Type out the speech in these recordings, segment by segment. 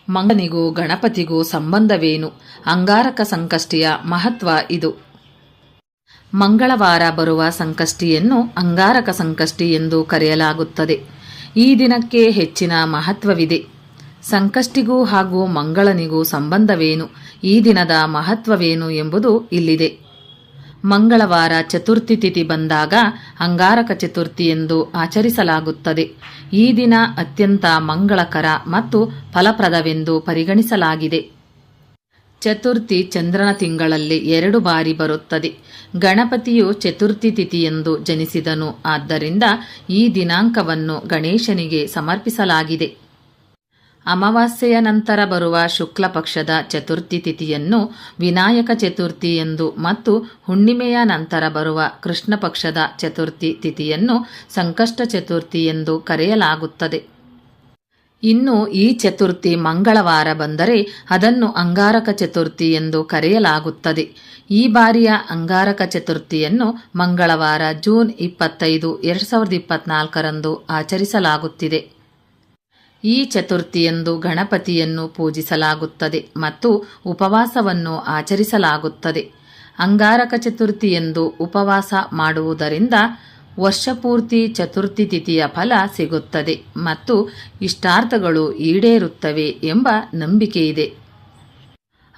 ಮಂಗನಿಗೂ ಗಣಪತಿಗೂ ಸಂಬಂಧವೇನು? ಅಂಗಾರಕ ಸಂಕಷ್ಟಿಯ ಮಹತ್ವ ಇದು. ಮಂಗಳವಾರ ಬರುವ ಸಂಕಷ್ಟಿಯನ್ನು ಅಂಗಾರಕ ಸಂಕಷ್ಟಿ ಎಂದು ಕರೆಯಲಾಗುತ್ತದೆ. ಈ ದಿನಕ್ಕೆ ಹೆಚ್ಚಿನ ಮಹತ್ವವಿದೆ. ಸಂಕಷ್ಟಿಗೂ ಹಾಗೂ ಮಂಗಳನಿಗೂ ಸಂಬಂಧವೇನು, ಈ ದಿನದ ಮಹತ್ವವೇನು ಎಂಬುದು ಇಲ್ಲಿದೆ. ಮಂಗಳವಾರ ಚತುರ್ಥಿ ತಿಥಿ ಬಂದಾಗ ಅಂಗಾರಕ ಚತುರ್ಥಿ ಎಂದು ಆಚರಿಸಲಾಗುತ್ತದೆ. ಈ ದಿನ ಅತ್ಯಂತ ಮಂಗಳಕರ ಮತ್ತು ಫಲಪ್ರದವೆಂದು ಪರಿಗಣಿಸಲಾಗಿದೆ. ಚತುರ್ಥಿ ಚಂದ್ರನ ತಿಂಗಳಲ್ಲಿ 2 ಬಾರಿ ಬರುತ್ತದೆ. ಗಣಪತಿಯು ಚತುರ್ಥಿ ತಿಥಿಯಂದು ಜನಿಸಿದನು. ಆದ್ದರಿಂದ ಈ ದಿನಾಂಕವನ್ನು ಗಣೇಶನಿಗೆ ಸಮರ್ಪಿಸಲಾಗಿದೆ. ಅಮಾವಾಸ್ಯೆಯ ನಂತರ ಬರುವ ಶುಕ್ಲ ಪಕ್ಷದ ಚತುರ್ಥಿ ತಿಥಿಯನ್ನು ವಿನಾಯಕ ಚತುರ್ಥಿ ಎಂದು ಮತ್ತು ಹುಣ್ಣಿಮೆಯ ನಂತರ ಬರುವ ಕೃಷ್ಣ ಪಕ್ಷದ ಚತುರ್ಥಿ ತಿಥಿಯನ್ನು ಸಂಕಷ್ಟ ಚತುರ್ಥಿ ಎಂದು ಕರೆಯಲಾಗುತ್ತದೆ. ಇನ್ನು ಈ ಚತುರ್ಥಿ ಮಂಗಳವಾರ ಬಂದರೆ ಅದನ್ನು ಅಂಗಾರಕ ಚತುರ್ಥಿ ಎಂದು ಕರೆಯಲಾಗುತ್ತದೆ. ಈ ಬಾರಿಯ ಅಂಗಾರಕ ಚತುರ್ಥಿಯನ್ನು ಮಂಗಳವಾರ ಜೂನ್ 25, 2024ರಂದು ಆಚರಿಸಲಾಗುತ್ತಿದೆ. ಈ ಚತುರ್ಥಿಯಂದು ಗಣಪತಿಯನ್ನು ಪೂಜಿಸಲಾಗುತ್ತದೆ ಮತ್ತು ಉಪವಾಸವನ್ನು ಆಚರಿಸಲಾಗುತ್ತದೆ. ಅಂಗಾರಕ ಚತುರ್ಥಿಯಂದು ಉಪವಾಸ ಮಾಡುವುದರಿಂದ ವರ್ಷಪೂರ್ತಿ ಚತುರ್ಥಿ ತಿಥಿಯ ಫಲ ಸಿಗುತ್ತದೆ ಮತ್ತು ಇಷ್ಟಾರ್ಥಗಳು ಈಡೇರುತ್ತವೆ ಎಂಬ ನಂಬಿಕೆಯಿದೆ.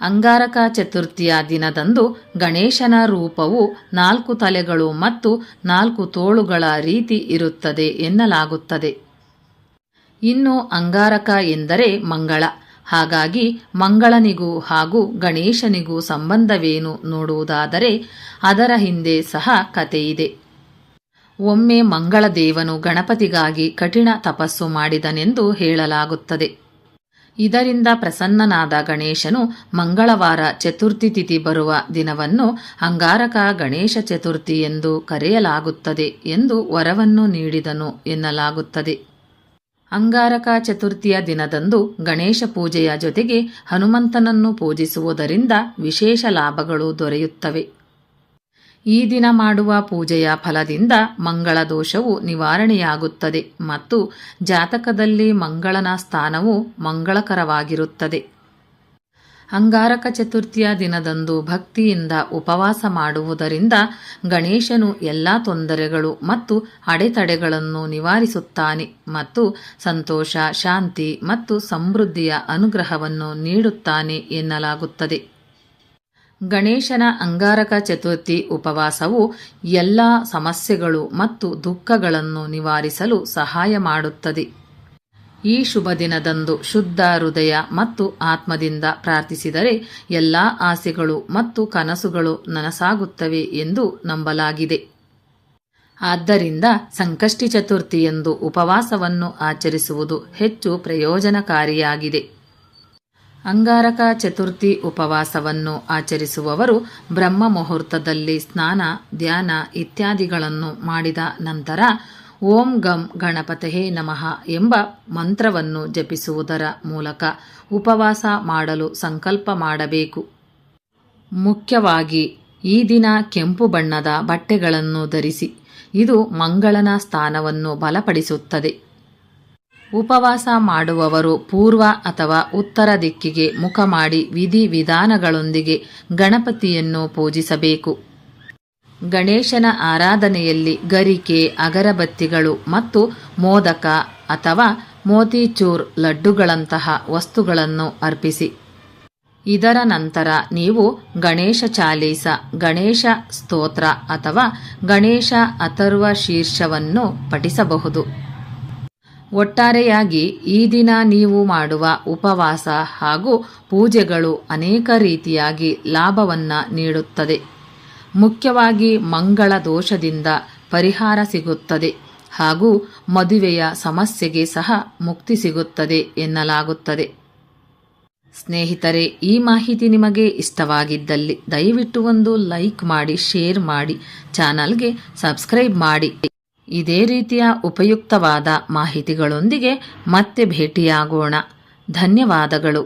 ಅಂಗಾರಕ ಚತುರ್ಥಿಯ ದಿನದಂದು ಗಣೇಶನ ರೂಪವು 4 ತಲೆಗಳು ಮತ್ತು 4 ತೋಳುಗಳ ರೀತಿ ಇರುತ್ತದೆ ಎನ್ನಲಾಗುತ್ತದೆ. ಇನ್ನು ಅಂಗಾರಕ ಎಂದರೆ ಮಂಗಳ. ಹಾಗಾಗಿ ಮಂಗಳನಿಗೂ ಹಾಗೂ ಗಣೇಶನಿಗೂ ಸಂಬಂಧವೇನು ನೋಡುವುದಾದರೆ ಅದರ ಹಿಂದೆ ಸಹ ಕಥೆಯಿದೆ. ಒಮ್ಮೆ ಮಂಗಳದೇವನು ಗಣಪತಿಗಾಗಿ ಕಠಿಣ ತಪಸ್ಸು ಮಾಡಿದನೆಂದು ಹೇಳಲಾಗುತ್ತದೆ. ಇದರಿಂದ ಪ್ರಸನ್ನನಾದ ಗಣೇಶನು ಮಂಗಳವಾರ ಚತುರ್ಥಿ ತಿಥಿ ಬರುವ ದಿನವನ್ನು ಅಂಗಾರಕ ಗಣೇಶ ಚತುರ್ಥಿ ಎಂದು ಕರೆಯಲಾಗುತ್ತದೆ ಎಂದು ವರವನ್ನು ನೀಡಿದನು ಎನ್ನಲಾಗುತ್ತದೆ. ಅಂಗಾರಕ ಚತುರ್ಥಿಯ ದಿನದಂದು ಗಣೇಶ ಪೂಜೆಯ ಜೊತೆಗೆ ಹನುಮಂತನನ್ನು ಪೂಜಿಸುವುದರಿಂದ ವಿಶೇಷ ಲಾಭಗಳು ದೊರೆಯುತ್ತವೆ. ಈ ದಿನ ಮಾಡುವ ಪೂಜೆಯ ಫಲದಿಂದ ಮಂಗಳ ದೋಷವು ನಿವಾರಣೆಯಾಗುತ್ತದೆ ಮತ್ತು ಜಾತಕದಲ್ಲಿ ಮಂಗಳನ ಸ್ಥಾನವು ಮಂಗಳಕರವಾಗಿರುತ್ತದೆ. ಅಂಗಾರಕ ಚತುರ್ಥಿಯ ದಿನದಂದು ಭಕ್ತಿಯಿಂದ ಉಪವಾಸ ಮಾಡುವುದರಿಂದ ಗಣೇಶನು ಎಲ್ಲ ತೊಂದರೆಗಳು ಮತ್ತು ಅಡೆತಡೆಗಳನ್ನು ನಿವಾರಿಸುತ್ತಾನೆ ಮತ್ತು ಸಂತೋಷ, ಶಾಂತಿ ಮತ್ತು ಸಮೃದ್ಧಿಯ ಅನುಗ್ರಹವನ್ನು ನೀಡುತ್ತಾನೆ ಎನ್ನಲಾಗುತ್ತದೆ. ಗಣೇಶನ ಅಂಗಾರಕ ಚತುರ್ಥಿ ಉಪವಾಸವು ಎಲ್ಲ ಸಮಸ್ಯೆಗಳು ಮತ್ತು ದುಃಖಗಳನ್ನು ನಿವಾರಿಸಲು ಸಹಾಯ ಮಾಡುತ್ತದೆ. ಈ ಶುಭ ದಿನದಂದು ಶುದ್ಧ ಹೃದಯ ಮತ್ತು ಆತ್ಮದಿಂದ ಪ್ರಾರ್ಥಿಸಿದರೆ ಎಲ್ಲ ಆಸೆಗಳು ಮತ್ತು ಕನಸುಗಳು ನನಸಾಗುತ್ತವೆ ಎಂದು ನಂಬಲಾಗಿದೆ. ಆದ್ದರಿಂದ ಸಂಕಷ್ಟಿ ಚತುರ್ಥಿಯಂದು ಉಪವಾಸವನ್ನು ಆಚರಿಸುವುದು ಹೆಚ್ಚು ಪ್ರಯೋಜನಕಾರಿಯಾಗಿದೆ. ಅಂಗಾರಕ ಚತುರ್ಥಿ ಉಪವಾಸವನ್ನು ಆಚರಿಸುವವರು ಬ್ರಹ್ಮ ಮುಹೂರ್ತದಲ್ಲಿ ಸ್ನಾನ, ಧ್ಯಾನ ಇತ್ಯಾದಿಗಳನ್ನು ಮಾಡಿದ ನಂತರ ಓಂ ಗಂ ಗಣಪತಯೇ ನಮಃ ಎಂಬ ಮಂತ್ರವನ್ನು ಜಪಿಸುವುದರ ಮೂಲಕ ಉಪವಾಸ ಮಾಡಲು ಸಂಕಲ್ಪ ಮಾಡಬೇಕು. ಮುಖ್ಯವಾಗಿ ಈ ದಿನ ಕೆಂಪು ಬಣ್ಣದ ಬಟ್ಟೆಗಳನ್ನು ಧರಿಸಿ. ಇದು ಮಂಗಳನ ಸ್ಥಾನವನ್ನು ಬಲಪಡಿಸುತ್ತದೆ. ಉಪವಾಸ ಮಾಡುವವರು ಪೂರ್ವ ಅಥವಾ ಉತ್ತರ ದಿಕ್ಕಿಗೆ ಮುಖ ಮಾಡಿ ವಿಧಿವಿಧಾನಗಳೊಂದಿಗೆ ಗಣಪತಿಯನ್ನು ಪೂಜಿಸಬೇಕು. ಗಣೇಶನ ಆರಾಧನೆಯಲ್ಲಿ ಗರಿಕೆ, ಅಗರಬತ್ತಿಗಳು ಮತ್ತು ಮೋದಕ ಅಥವಾ ಮೋತಿಚೂರ್ ಲಡ್ಡುಗಳಂತಹ ವಸ್ತುಗಳನ್ನು ಅರ್ಪಿಸಿ. ಇದರ ನಂತರ ನೀವು ಗಣೇಶ ಚಾಲೀಸ, ಗಣೇಶ ಸ್ತೋತ್ರ ಅಥವಾ ಗಣೇಶ ಅಥರ್ವ ಶೀರ್ಷವನ್ನು ಪಠಿಸಬಹುದು. ಒಟ್ಟಾರೆಯಾಗಿ ಈ ದಿನ ನೀವು ಮಾಡುವ ಉಪವಾಸ ಹಾಗೂ ಪೂಜೆಗಳು ಅನೇಕ ರೀತಿಯಾಗಿ ಲಾಭವನ್ನು ನೀಡುತ್ತದೆ. ಮುಖ್ಯವಾಗಿ ಮಂಗಳ ದೋಷದಿಂದ ಪರಿಹಾರ ಸಿಗುತ್ತದೆ ಹಾಗೂ ಮದುವೆಯ ಸಮಸ್ಯೆಗೆ ಸಹ ಮುಕ್ತಿ ಸಿಗುತ್ತದೆ ಎನ್ನಲಾಗುತ್ತದೆ. ಸ್ನೇಹಿತರೆ, ಈ ಮಾಹಿತಿ ನಿಮಗೆ ಇಷ್ಟವಾಗಿದ್ದಲ್ಲಿ ದಯವಿಟ್ಟು ಒಂದು ಲೈಕ್ ಮಾಡಿ, ಶೇರ್ ಮಾಡಿ, ಚಾನಲ್ಗೆ ಸಬ್ಸ್ಕ್ರೈಬ್ ಮಾಡಿ. ಇದೇ ರೀತಿಯ ಉಪಯುಕ್ತವಾದ ಮಾಹಿತಿಗಳೊಂದಿಗೆ ಮತ್ತೆ ಭೇಟಿಯಾಗೋಣ. ಧನ್ಯವಾದಗಳು.